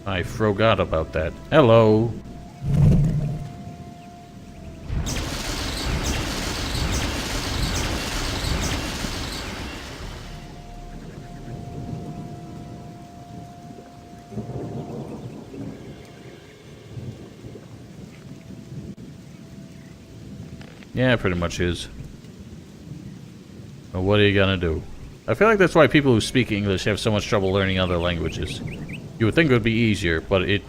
I forgot about that. Hello. Yeah, pretty much is. Well, what are you gonna do? I feel like that's why people who speak English have so much trouble learning other languages. You would think it would be easier, but you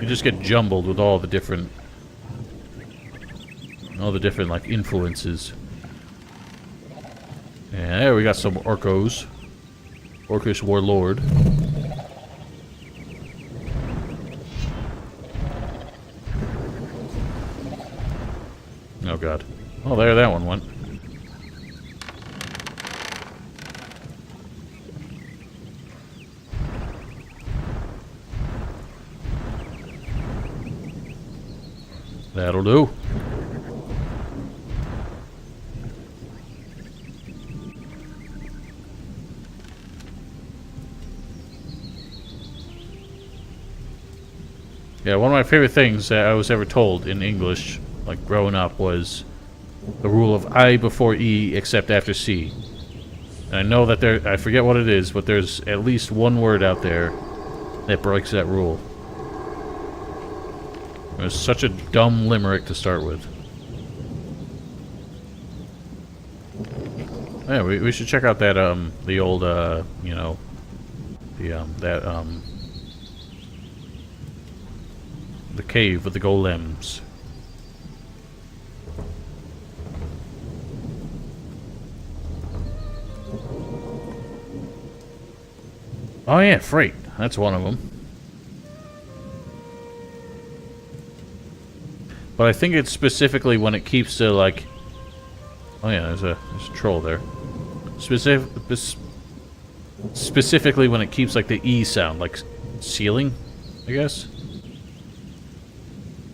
just get jumbled with all the different like influences. Yeah, there we got some orcos. Orcish warlord. Oh god. Oh, there that one went. That'll do. Yeah, one of my favorite things that I was ever told in English, like growing up, was the rule of I before E except after C. And I know that I forget what it is, but there's at least one word out there that breaks that rule. It was such a dumb limerick to start with. Yeah, we should check out that the old you know, the cave with the golems. Oh yeah, freight. That's one of them. But I think it's specifically when it keeps the, like... Oh yeah, there's a troll there. Specifically when it keeps, like, the E sound, like ceiling, I guess?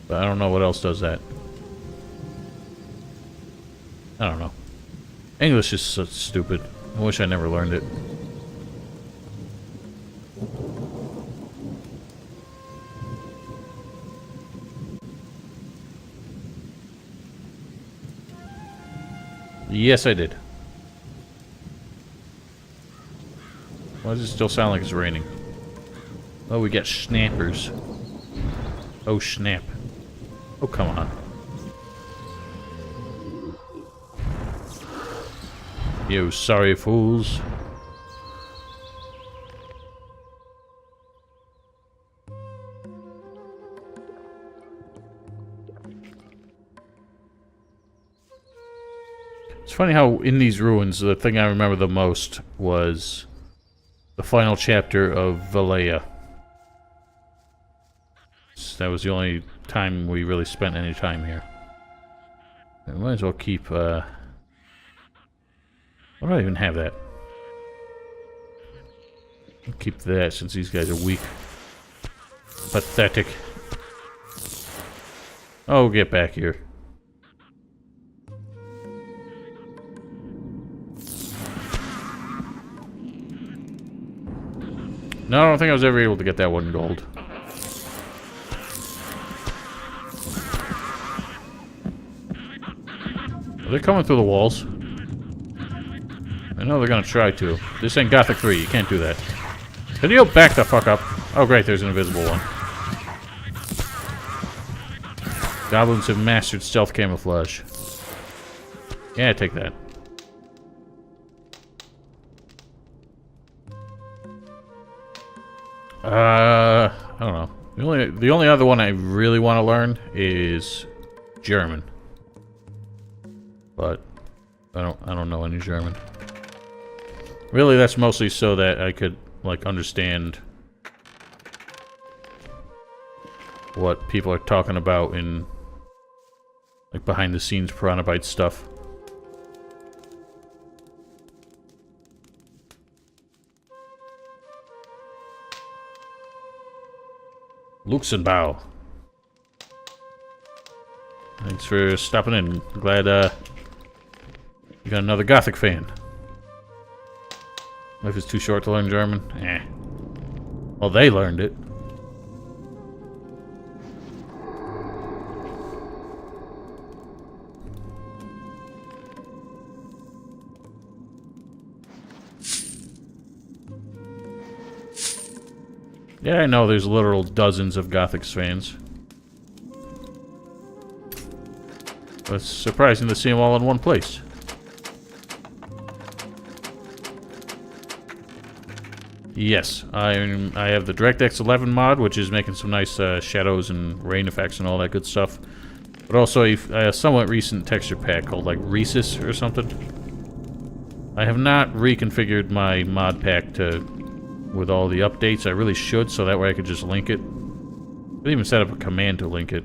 But I don't know what else does that. I don't know. English is so stupid. I wish I never learned it. Yes, I did. Why does it still sound like it's raining? Oh, we got snappers. Oh, snap. Oh, come on. You sorry fools. It's funny how in these ruins, the thing I remember the most was the final chapter of Valleya. That was the only time we really spent any time here. I might as well keep, why do I even have that? I'll keep that since these guys are weak. Pathetic. Oh, get back here. No, I don't think I was ever able to get that one gold. Are they coming through the walls? I know they're gonna try to. This ain't Gothic 3, you can't do that. Can you back the fuck up? Oh great, there's an invisible one. Goblins have mastered stealth camouflage. Yeah, take that. I don't know. The only other one I really want to learn is German. But I don't know any German. Really, that's mostly so that I could like understand what people are talking about in like behind the scenes Piranha Bytes stuff. Luxembourg. Thanks for stopping in. Glad you got another Gothic fan. Life is too short to learn German? Eh. Well, they learned it. Yeah, I know there's literal dozens of Gothic fans. But it's surprising to see them all in one place. Yes, I have the DirectX 11 mod, which is making some nice shadows and rain effects and all that good stuff. But also a somewhat recent texture pack called like Rhesus or something. I have not reconfigured my mod pack with all the updates. I really should, so that way I could just link it. I could even set up a command to link it.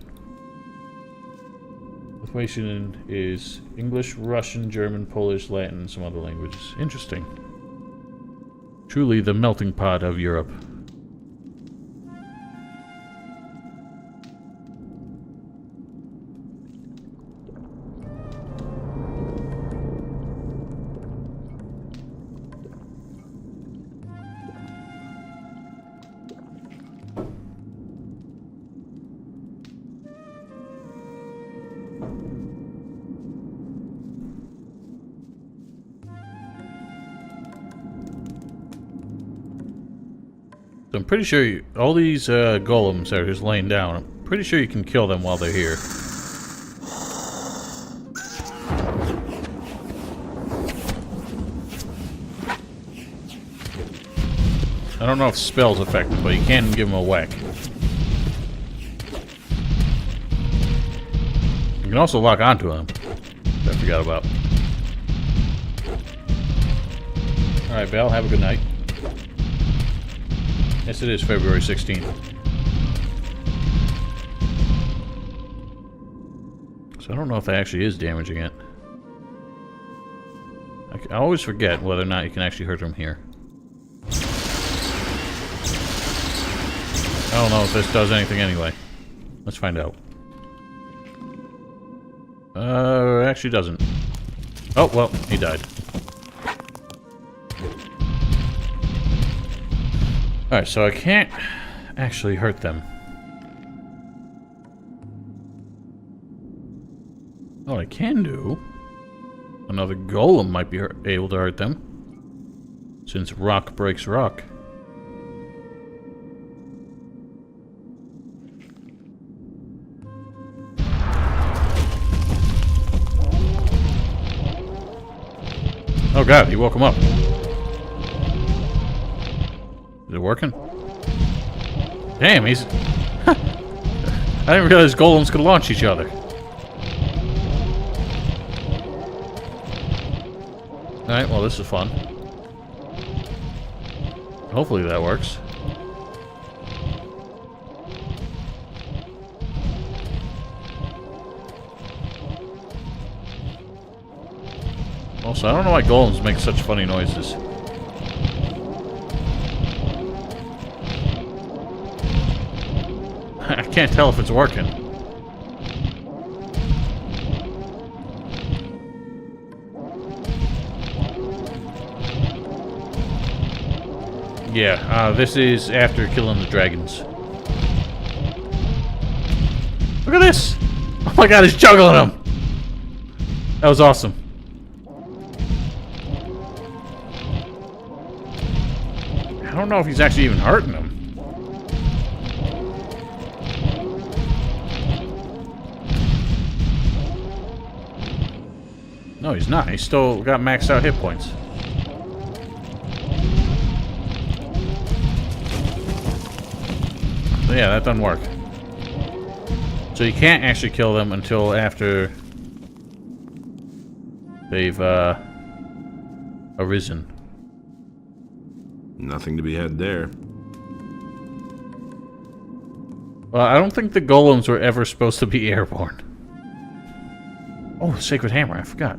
Lithuanian is English, Russian, German, Polish, Latin, and some other languages. Interesting. Truly the melting pot of Europe. So I'm pretty sure all these golems are just laying down. I'm pretty sure you can kill them while they're here. I don't know if spells affect them, but you can give them a whack. You can also lock onto them. That I forgot about. Alright, Val, have a good night. Yes, it is February 16th. So I don't know if that actually is damaging it. I always forget whether or not you can actually hurt them here. I don't know if this does anything anyway. Let's find out. It actually doesn't. Oh, well, he died. Alright, so I can't actually hurt them. What I can do... another golem might be able to hurt them. Since rock breaks rock. Oh god, he woke him up. Is it working? Damn, he's... I didn't realize golems could launch each other. Alright, well this is fun. Hopefully that works. Also, I don't know why golems make such funny noises. I can't tell if it's working. Yeah, this is after killing the dragons. Look at this! Oh my god, he's juggling them! That was awesome. I don't know if he's actually even hurting them. No, he's not. He's still got maxed out hit points. So yeah, that doesn't work. So you can't actually kill them until after they've arisen. Nothing to be had there. Well, I don't think the golems were ever supposed to be airborne. Oh, Sacred Hammer, I forgot.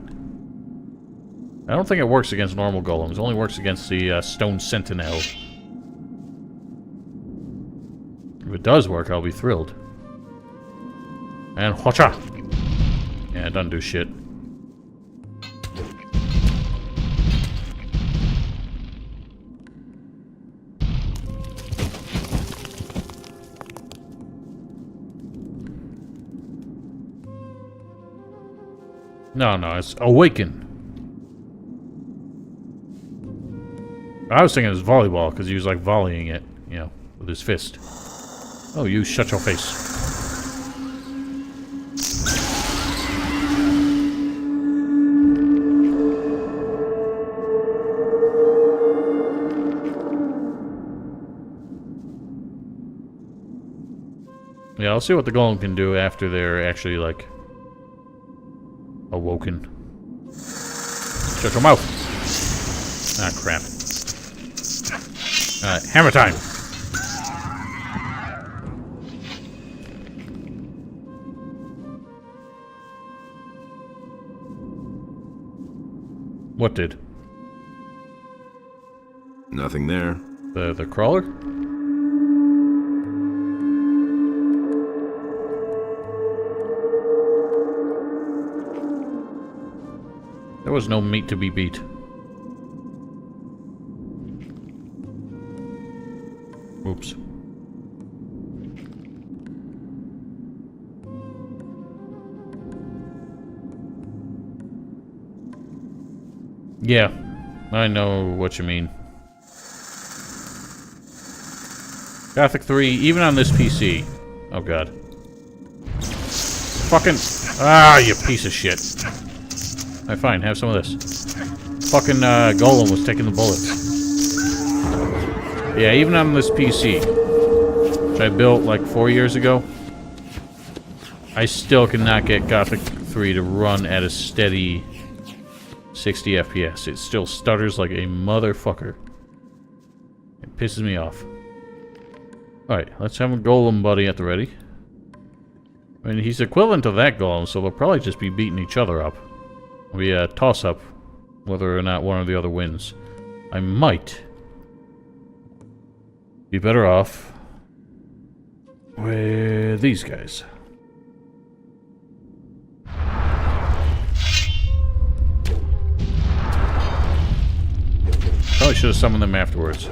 I don't think it works against normal golems. It only works against the Stone Sentinel. If it does work, I'll be thrilled. And whatcha! Yeah, it doesn't do shit. No, it's Awaken. I was thinking it was volleyball, because he was like volleying it, you know, with his fist. Oh, you shut your face. Yeah, I'll see what the golem can do after they're actually, like, awoken. Shut your mouth! Ah, crap. Alright, hammer time! What did? Nothing there. The crawler? There was no meat to be beat. Oops. Yeah, I know what you mean. Gothic 3, even on this PC. Oh god. Fucking... Ah, you piece of shit. Alright, fine, have some of this. Fucking Golem was taking the bullets. Yeah, even on this PC, which I built like 4 years ago, I still cannot get Gothic 3 to run at a steady 60 FPS. It still stutters like a motherfucker. It pisses me off. Alright, let's have a Golem buddy at the ready. I mean, he's equivalent to that Golem, so they'll probably just be beating each other up. It'll be a toss-up whether or not one or the other wins. I might be better off with these guys. Probably should have summoned them afterwards.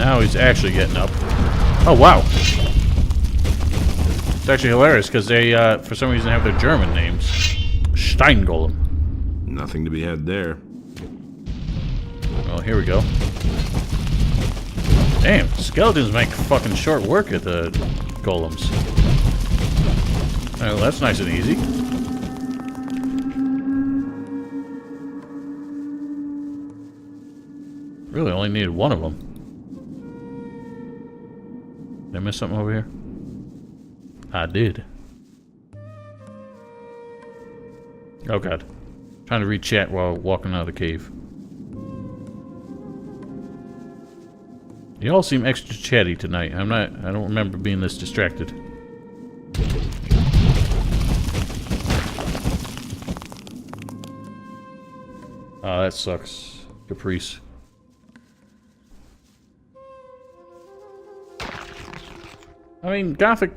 Now he's actually getting up. Oh, wow. It's actually hilarious because they, for some reason, have their German names. Steingolem. Nothing to be had there. Well, here we go. Damn, skeletons make fucking short work at the golems. Well, that's nice and easy. Really only needed one of them. Did I miss something over here? I did. Oh god. Trying to read chat while walking out of the cave. You all seem extra chatty tonight. I don't remember being this distracted. Oh, that sucks. Caprice. I mean, the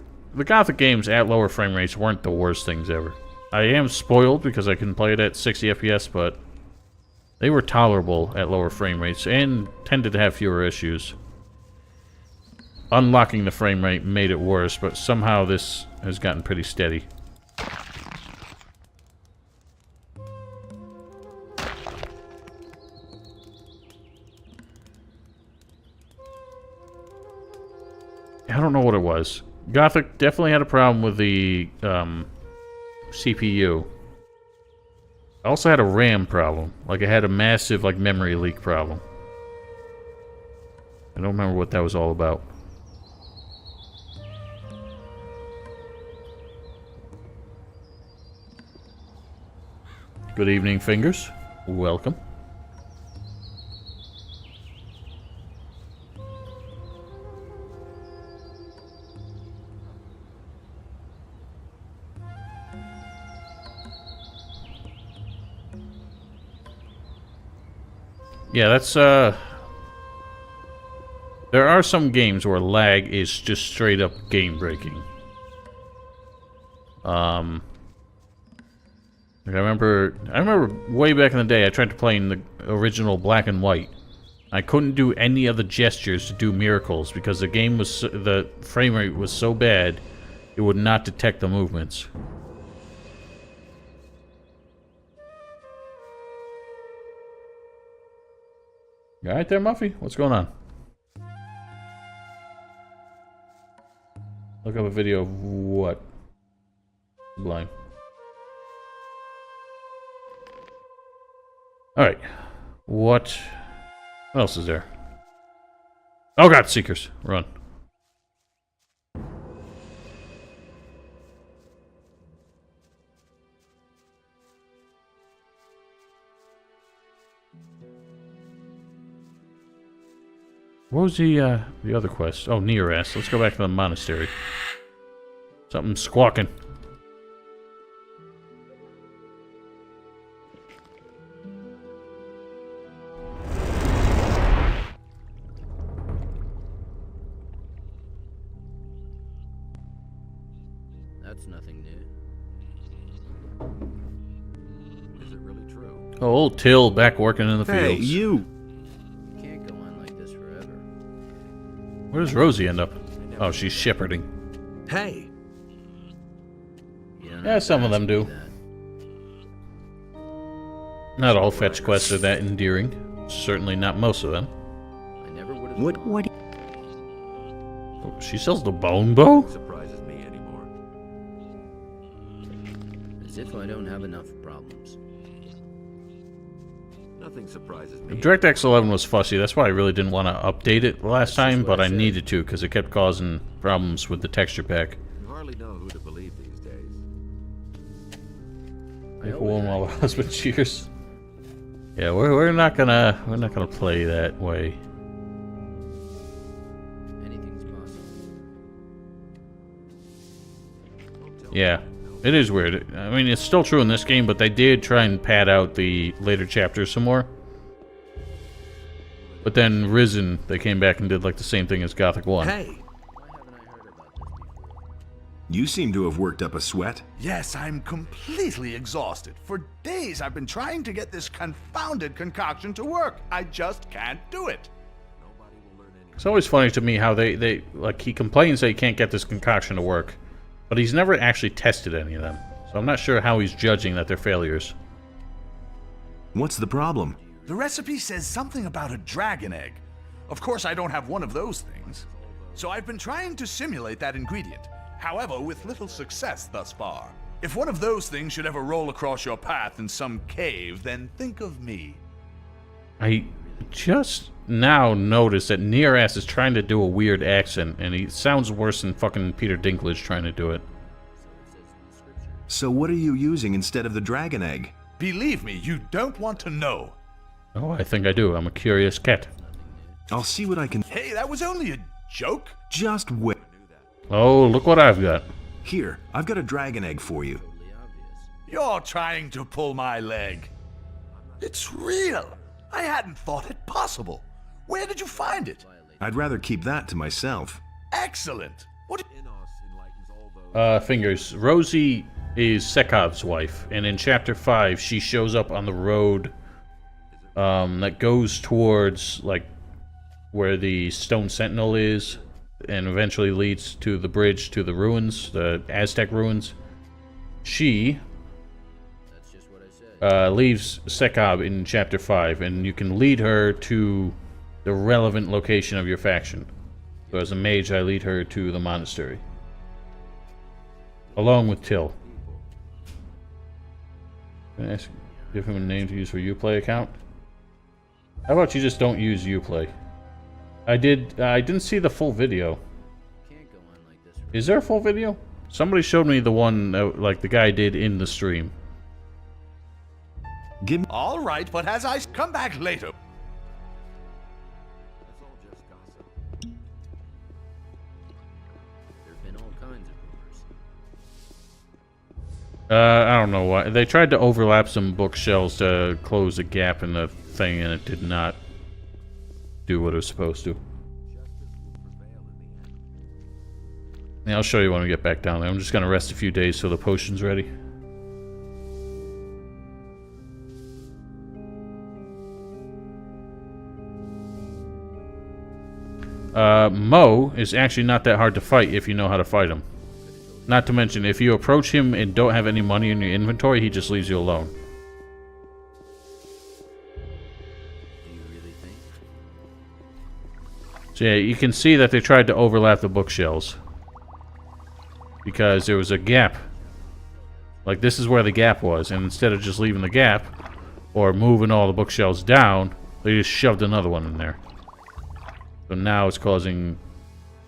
Gothic games at lower frame rates weren't the worst things ever. I am spoiled because I can play it at 60 FPS, but they were tolerable at lower frame rates and tended to have fewer issues. Unlocking the frame rate made it worse, but somehow this has gotten pretty steady. I don't know what it was. Gothic definitely had a problem with the CPU. I also had a RAM problem. Like, it had a massive, like, memory leak problem. I don't remember what that was all about. Good evening, Fingers. Welcome. Yeah, that's, there are some games where lag is just straight up game breaking. Like I remember way back in the day I tried to play in the original black and white. I couldn't do any of the gestures to do miracles because the game was, the frame rate was so bad it would not detect the movements. You alright there, Muffy? What's going on? Look up a video of what? Blind. Alright. What else is there? Oh god, Seekers. Run. What was the other quest? Oh, Nearest. Let's go back to the monastery. Something squawking. That's nothing new. Is it really true? Oh, old Till back working in the Hey, fields. you! Where does Rosie end up? Oh, she's shepherding. Hey! Yeah, some of them do. Not all fetch quests are that endearing. Certainly not most of them. What? Oh, she sells the bone bow? Surprises me anymore. As if I don't have enough problems. Nothing surprises me. DirectX 11 was fussy. That's why I really didn't want to update it last time, but I needed to because it kept causing problems with the texture pack. You hardly know who to believe these days. Make a woman while the husband cheers. Yeah, we're not gonna play that way. Anything's possible. Yeah, it is weird. I mean, it's still true in this game, but they did try and pad out the later chapters some more. But then Risen, they came back and did like the same thing as Gothic 1. Hey! You seem to have worked up a sweat. Yes, I'm completely exhausted. For days I've been trying to get this confounded concoction to work. I just can't do it. It's always funny to me how they like, he complains that he can't get this concoction to work, but he's never actually tested any of them. So I'm not sure how he's judging that they're failures. What's the problem? The recipe says something about a dragon egg. Of course, I don't have one of those things. So I've been trying to simulate that ingredient. However, with little success thus far. If one of those things should ever roll across your path in some cave, then think of me. I just now noticed that Near-Ass is trying to do a weird accent, and he sounds worse than fucking Peter Dinklage trying to do it. So what are you using instead of the dragon egg? Believe me, you don't want to know. Oh, I think I do. I'm a curious cat. I'll see what I can... Hey, that was only a joke. Just wait. Oh, look what I've got. Here, I've got a dragon egg for you. You're trying to pull my leg. It's real. I hadn't thought it possible. Where did you find it? I'd rather keep that to myself. Excellent. What? Fingers. Rosie is Sekov's wife, and in Chapter 5, she shows up on the road that goes towards, like, where the Stone Sentinel is, and eventually leads to the bridge to the ruins, the Aztec ruins. She leaves Sekov in Chapter 5, and you can lead her to the relevant location of your faction. So as a mage, I lead her to the monastery. Along with Till. Can I ask, give him a name to use for Uplay account? How about you just don't use Uplay? I didn't see the full video. Is there a full video? Somebody showed me the one like the guy did in the stream. All right, but as I come back later. There've been all kinds of rumors. I don't know why. They tried to overlap some bookshelves to close a gap in the thing, and it did not do what it was supposed to. Yeah, I'll show you when we get back down there. I'm just gonna rest a few days till the potion's ready. Mo is actually not that hard to fight if you know how to fight him. Not to mention, if you approach him and don't have any money in your inventory, he just leaves you alone. So yeah, you can see that they tried to overlap the bookshelves. Because there was a gap. Like, this is where the gap was, and instead of just leaving the gap, or moving all the bookshelves down, they just shoved another one in there. So now it's causing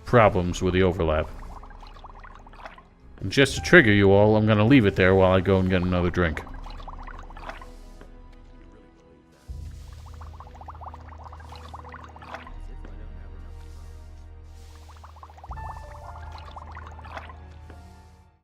problems with the overlap. And just to trigger you all, I'm going to leave it there while I go and get another drink.